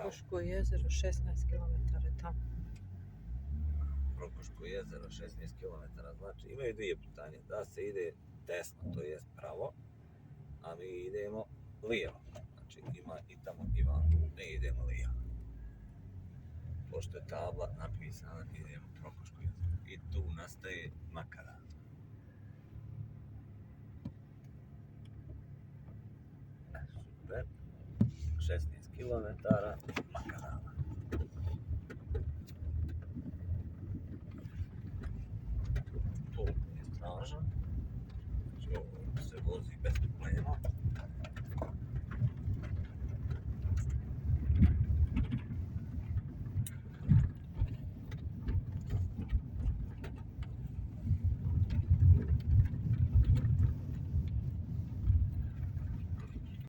Prokoško jezero 16 km je tamo. Prokoško jezero 16 km, znači imaju dvije putanje, da se ide desno, to jest pravo, a mi idemo lijevo, znači ima i tamo i vamo, mi idemo lijevo. Pošto je tabla napisana, idemo Prokoško jezero i tu nastaje makadam. Super, 16 km makadama.